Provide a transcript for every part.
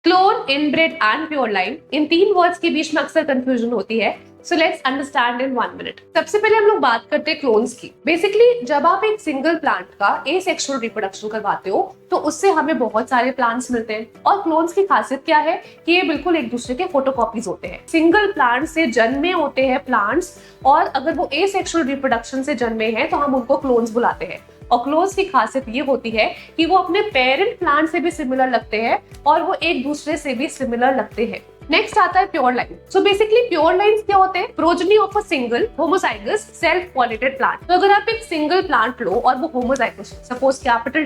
Clone, inbred and pure line, इन तीन words के बीच में अक्सर कंफ्यूजन होती है। So let's understand in 1 minute. सबसे पहले हम लोग बात करते हैं क्लोन्स की। बेसिकली जब आप एक सिंगल प्लांट का एसेक्सुअल रिप्रोडक्शन करवाते हो तो उससे हमें बहुत सारे प्लांट्स मिलते हैं। और क्लोन्स की खासियत क्या है कि ये बिल्कुल एक दूसरे के फोटोकॉपीज होते हैं। सिंगल प्लांट से जन्मे होते हैं प्लांट्स, और अगर वो एसेक्सुअल रिप्रोडक्शन से जन्मे हैं तो हम उनको क्लोन्स बुलाते हैं। और क्लोन्स की खासियत ये होती है कि वो अपने पेरेंट प्लांट से भी सिमिलर लगते हैं और वो एक दूसरे से भी सिमिलर लगते हैं। नेक्स्ट आता है pure line. So basically pure lines क्या होते हैं? Progeny of a single homozygous self pollinated plant. तो अगर आप एक सिंगल प्लांट लो और वो होमोजाइगस, सपोज कैपिटल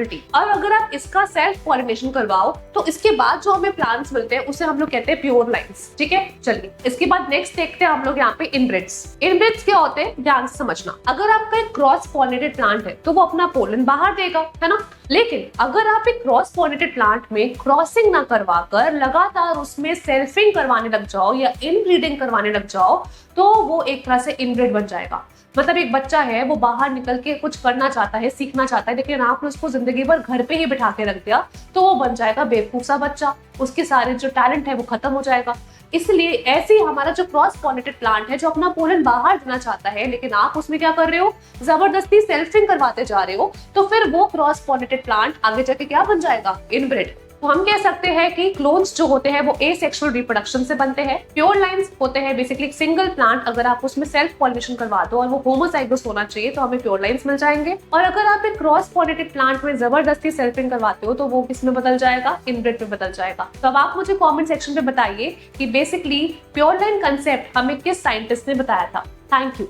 टी, और अगर आप इसका सेल्फ पॉलिनेशन करवाओ तो इसके बाद जो हमें प्लांट्स मिलते हैं उसे हम लोग कहते हैं प्योर लाइंस। ठीक है, चलिए इसके बाद नेक्स्ट देखते हैं हम लोग यहाँ पे इनब्रेड्स। इनब्रेड्स क्या होते हैं ध्यान से समझना। अगर आपका एक क्रॉस पॉलिनेटेड प्लांट है तो वो अपना पोलन बाहर देगा, है ना। लेकिन अगर आप एक क्रॉस पॉलिनेटेड प्लांट में क्रॉसिंग ना करवाकर लगातार उसमें सेल्फिंग करवाने लग जाओ या इनब्रीडिंग करवाने लग जाओ तो वो एक तरह से इनब्रेड बन जाएगा। मतलब एक बच्चा है, वो बाहर निकल के कुछ करना चाहता है, सीखना चाहता है, लेकिन आपने उसको जिंदगी भर घर पे ही बिठा के रख दिया तो वो बन जाएगा बेवकूफ सा बच्चा। उसके सारे जो टैलेंट है वो खत्म हो जाएगा। इसलिए ऐसे ही हमारा जो क्रॉस पॉलिनेटेड प्लांट है जो अपना पोलन बाहर देना चाहता है, लेकिन आप उसमें क्या कर रहे हो, जबरदस्ती सेल्फिंग करवाते जा रहे हो, तो फिर वो क्रॉस पॉलिनेटेड प्लांट आगे जाके क्या बन जाएगा, इनब्रेड। तो हम कह सकते हैं कि क्लोन्स जो होते हैं वो एसेक्सुअल रिप्रोडक्शन से बनते हैं। प्योर लाइंस होते हैं बेसिकली सिंगल प्लांट, अगर आप उसमें सेल्फ पॉलिनेशन करवा दो और वो होमोजाइगस होना चाहिए तो हमें प्योर लाइंस मिल जाएंगे। और अगर आप एक क्रॉस पॉलिनेटेड प्लांट में जबरदस्ती सेल्फिंग करवाते हो तो वो किस में बदल जाएगा, इनब्रेड में बदल जाएगा। तो अब आप मुझे कॉमेंट सेक्शन में बताइए कि बेसिकली प्योर लाइन कंसेप्ट हमें किस साइंटिस्ट ने बताया था। Thank you.